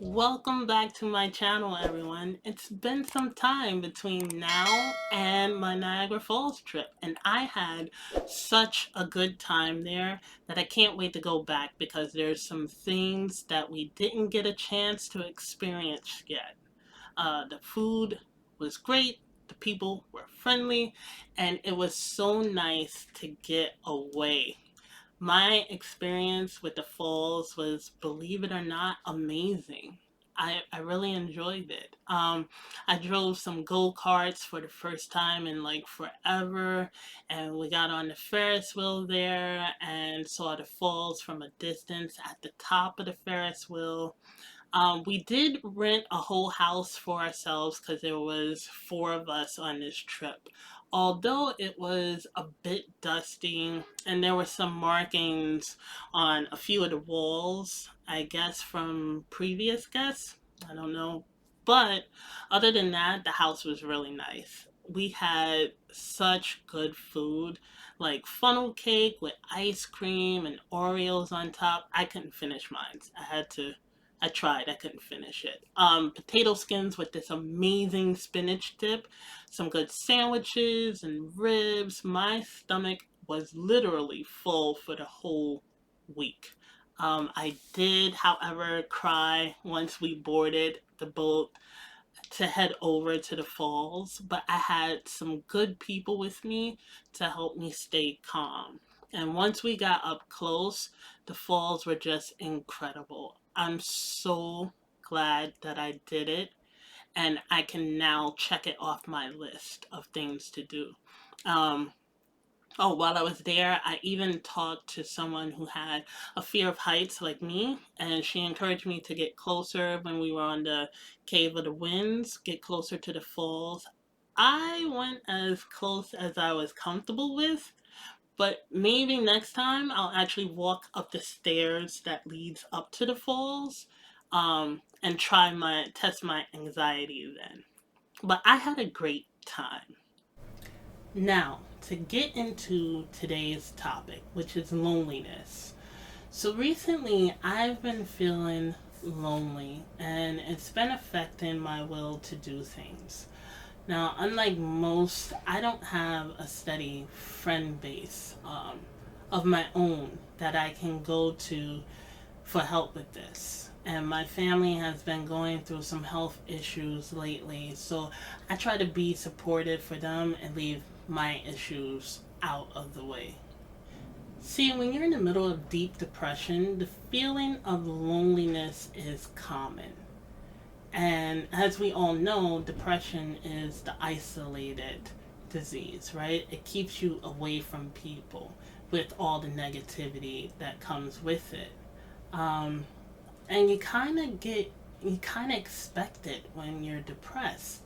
Welcome back to my channel, everyone. It's been some time between now and my Niagara Falls trip, and I had such a good time there that I can't wait to go back because there's some things that we didn't get a chance to experience yet. The food was great, the people were friendly, and it was so nice to get away. My experience with the falls was, believe it or not, amazing. I really enjoyed it. I drove some go-karts for the first time in like forever, and we got on the Ferris wheel there and saw the falls from a distance at the top of the Ferris wheel. We did rent a whole house for ourselves because there was four of us on this trip. Although it was a bit dusty and there were some markings on a few of the walls, I guess from previous guests. I don't know. But other than that, the house was really nice. We had such good food, like funnel cake with ice cream and Oreos on top. I couldn't finish mine. I tried. I couldn't finish it. Potato skins with this amazing spinach dip, some good sandwiches and ribs. My stomach was literally full for the whole week. I did, however, cry once we boarded the boat to head over to the falls, but I had some good people with me to help me stay calm. And once we got up close, the falls were just incredible. I'm so glad that I did it, and I can now check it off my list of things to do. Um, Oh, while I was there, I even talked to someone who had a fear of heights like me, and she encouraged me to get closer when we were on the Cave of the Winds, get closer to the falls. I went as close as I was comfortable with, but maybe next time I'll actually walk up the stairs that leads up to the falls, and test my anxiety then. But I had a great time. Now, to get into today's topic, which is loneliness. So, recently I've been feeling lonely and it's been affecting my will to do things. Now, unlike most, I don't have a steady friend base of my own that I can go to for help with this. And my family has been going through some health issues lately, so I try to be supportive for them and leave my issues out of the way. See, when you're in the middle of deep depression, the feeling of loneliness is common. And as we all know, depression is the isolated disease, right? It keeps you away from people with all the negativity that comes with it. Um, and you kind of expect it when you're depressed.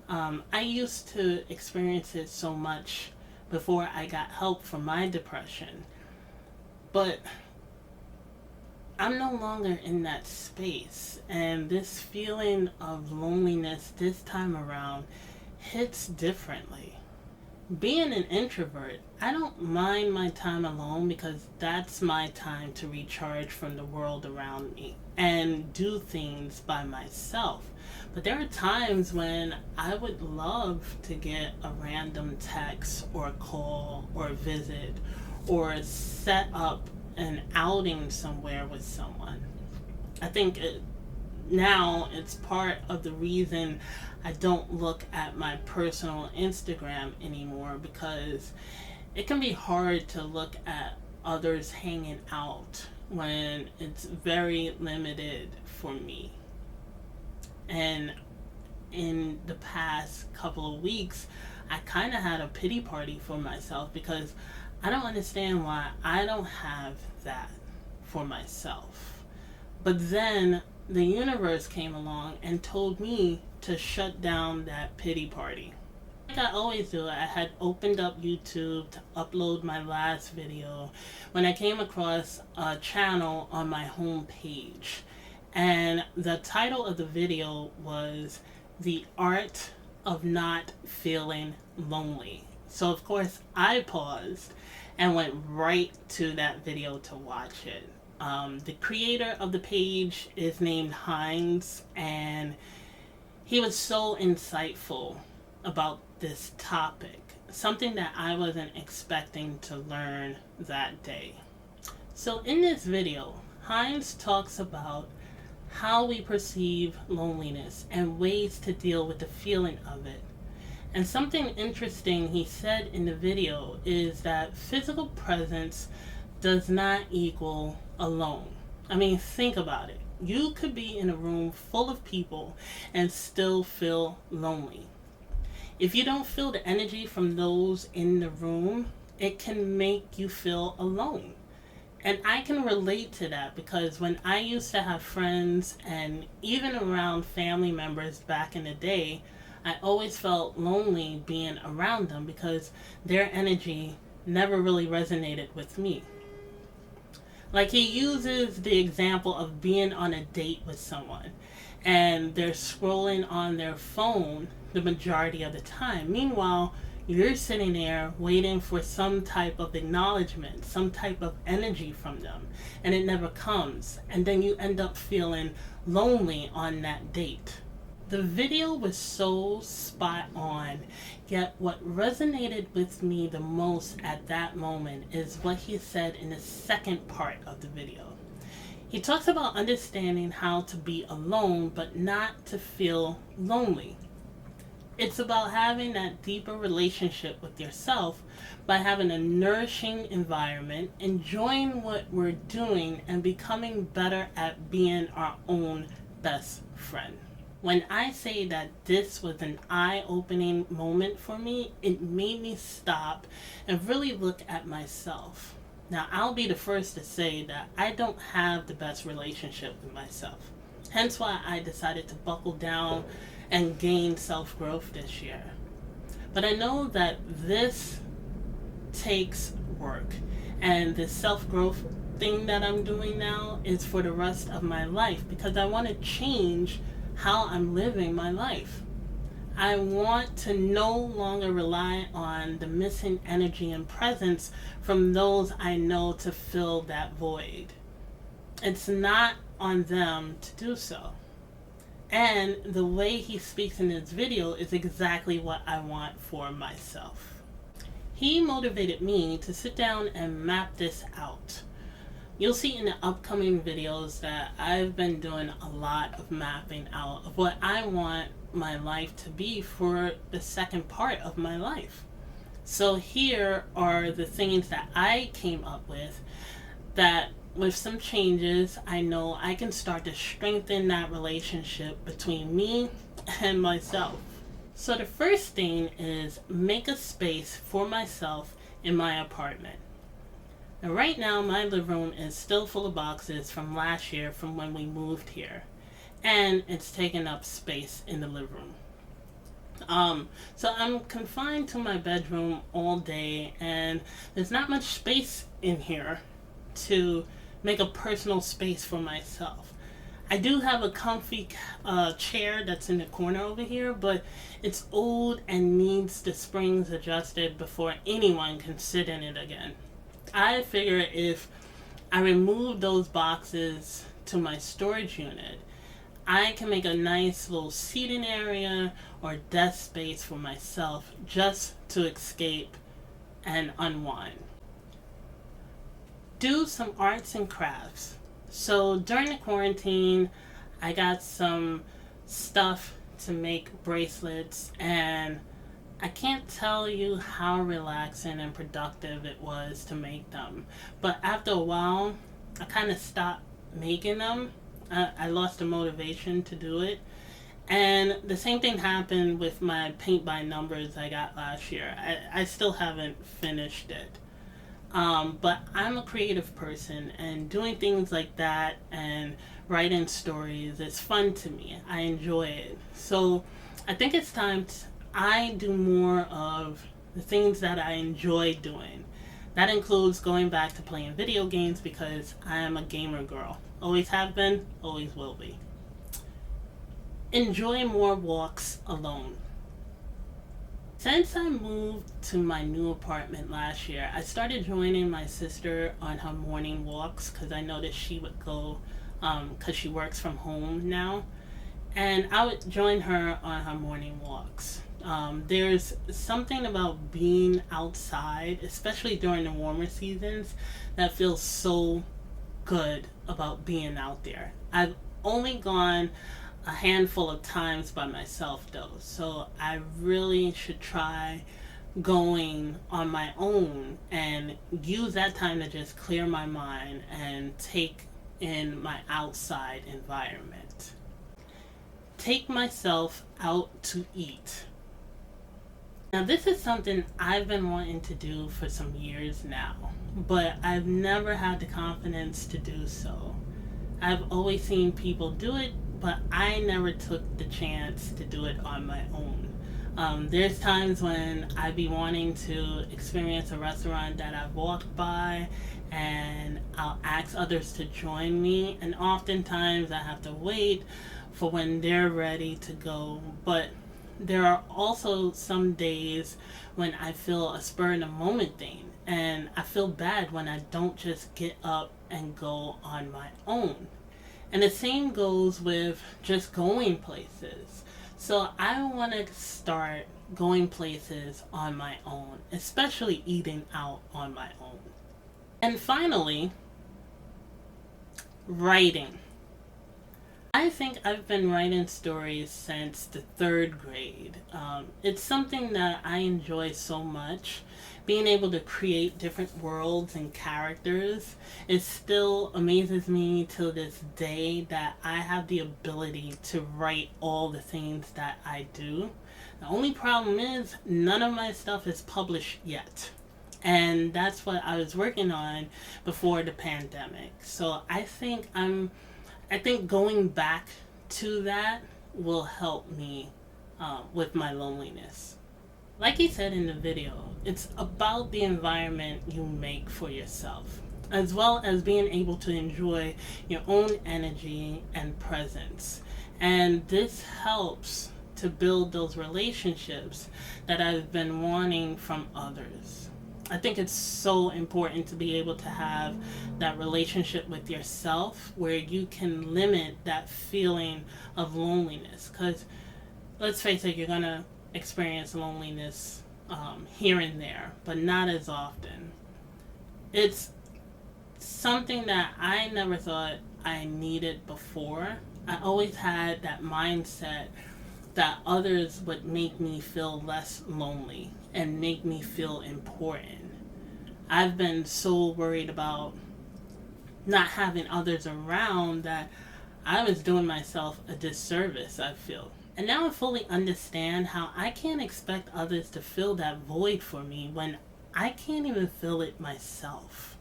I used to experience it so much before I got help for my depression, but I'm no longer in that space, and this feeling of loneliness this time around hits differently. Being an introvert, I don't mind my time alone because that's my time to recharge from the world around me and do things by myself. But there are times when I would love to get a random text or call or visit or set up an outing somewhere with someone. I think now it's part of the reason I don't look at my personal Instagram anymore because it can be hard to look at others hanging out when it's very limited for me. And in the past couple of weeks, I kind of had a pity party for myself because I don't understand why I don't have that for myself. But then the universe came along and told me to shut down that pity party. Like I always do, I had opened up YouTube to upload my last video when I came across a channel on my home page. And the title of the video was The Art of Not Feeling Lonely. So, of course, I paused and went right to that video to watch it. The creator of the page is named Heinz, and he was so insightful about this topic, something that I wasn't expecting to learn that day. So, in this video, Heinz talks about how we perceive loneliness and ways to deal with the feeling of it. And something interesting he said in the video is that physical presence does not equal alone. I mean, think about it. You could be in a room full of people and still feel lonely. If you don't feel the energy from those in the room, it can make you feel alone. And I can relate to that because when I used to have friends and even around family members back in the day, I always felt lonely being around them because their energy never really resonated with me. Like, he uses the example of being on a date with someone and they're scrolling on their phone the majority of the time. Meanwhile, you're sitting there waiting for some type of acknowledgement, some type of energy from them, and it never comes. And then you end up feeling lonely on that date. The video was so spot on, yet what resonated with me the most at that moment is what he said in the second part of the video. He talks about understanding how to be alone but not to feel lonely. It's about having that deeper relationship with yourself by having a nourishing environment, enjoying what we're doing, and becoming better at being our own best friend. When I say that this was an eye-opening moment for me, it made me stop and really look at myself. Now, I'll be the first to say that I don't have the best relationship with myself. Hence why I decided to buckle down and gain self-growth this year. But I know that this takes work, and the self-growth thing that I'm doing now is for the rest of my life because I want to change how I'm living my life. I want to no longer rely on the missing energy and presence from those I know to fill that void. It's not on them to do so. And the way he speaks in this video is exactly what I want for myself. He motivated me to sit down and map this out. You'll see in the upcoming videos that I've been doing a lot of mapping out of what I want my life to be for the second part of my life. So here are the things that I came up with that with some changes, I know I can start to strengthen that relationship between me and myself. So the first thing is make a space for myself in my apartment. Now right now my living room is still full of boxes from last year from when we moved here. And it's taking up space in the living room. So I'm confined to my bedroom all day and there's not much space in here to make a personal space for myself. I do have a comfy chair that's in the corner over here, but it's old and needs the springs adjusted before anyone can sit in it again. I figure if I remove those boxes to my storage unit, I can make a nice little seating area or desk space for myself just to escape and unwind. Do some arts and crafts. So during the quarantine, I got some stuff to make bracelets, and I can't tell you how relaxing and productive it was to make them. But after a while, I kind of stopped making them. I lost the motivation to do it. And the same thing happened with my paint by numbers I got last year. I still haven't finished it. But I'm a creative person, and doing things like that and writing stories is fun to me. I enjoy it. So I think it's time I do more of the things that I enjoy doing. That includes going back to playing video games because I am a gamer girl. Always have been, always will be. Enjoy more walks alone. Since I moved to my new apartment last year, I started joining my sister on her morning walks because I noticed she would go because she works from home now. And I would join her on her morning walks. There's something about being outside, especially during the warmer seasons, that feels so good about being out there. I've only gone a handful of times by myself though, so I really should try going on my own and use that time to just clear my mind and take in my outside environment. Take myself out to eat. Now, this is something I've been wanting to do for some years now, but I've never had the confidence to do so. I've always seen people do it, but I never took the chance to do it on my own. There's times when I'd be wanting to experience a restaurant that I've walked by and I'll ask others to join me, and oftentimes I have to wait for when they're ready to go. But there are also some days when I feel a spur in the moment thing, and I feel bad when I don't just get up and go on my own. And the same goes with just going places. So I want to start going places on my own, especially eating out on my own. And finally, writing. I think I've been writing stories since the third grade. It's something that I enjoy so much. Being able to create different worlds and characters, it still amazes me till this day that I have the ability to write all the things that I do. The only problem is none of my stuff is published yet. And that's what I was working on before the pandemic. So I think going back to that will help me with my loneliness. Like he said in the video, it's about the environment you make for yourself, as well as being able to enjoy your own energy and presence. And this helps to build those relationships that I've been wanting from others. I think it's so important to be able to have that relationship with yourself where you can limit that feeling of loneliness. Because let's face it, you're going to experience loneliness here and there, but not as often. It's something that I never thought I needed before. I always had that mindset that others would make me feel less lonely and make me feel important. I've been so worried about not having others around that I was doing myself a disservice, I feel. And now I fully understand how I can't expect others to fill that void for me when I can't even fill it myself.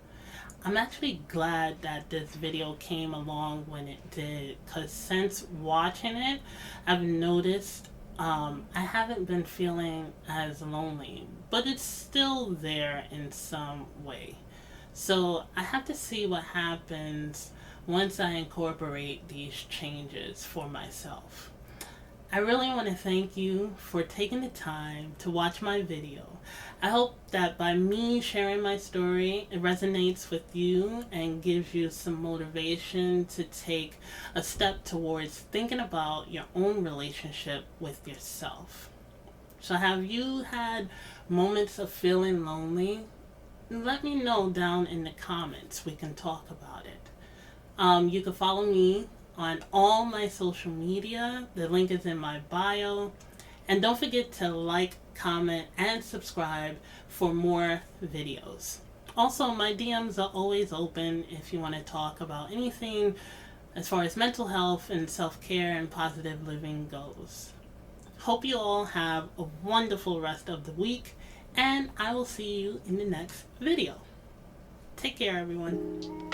I'm actually glad that this video came along when it did, because since watching it, I've noticed I haven't been feeling as lonely, but it's still there in some way. So I have to see what happens once I incorporate these changes for myself. I really want to thank you for taking the time to watch my video. I hope that by me sharing my story, it resonates with you and gives you some motivation to take a step towards thinking about your own relationship with yourself. So have you had moments of feeling lonely? Let me know down in the comments. We can talk about it. You can follow me on all my social media. The link is in my bio. And don't forget to like, comment, and subscribe for more videos. Also, my DMs are always open if you want to talk about anything as far as mental health and self-care and positive living goes. Hope you all have a wonderful rest of the week, and I will see you in the next video. Take care, everyone.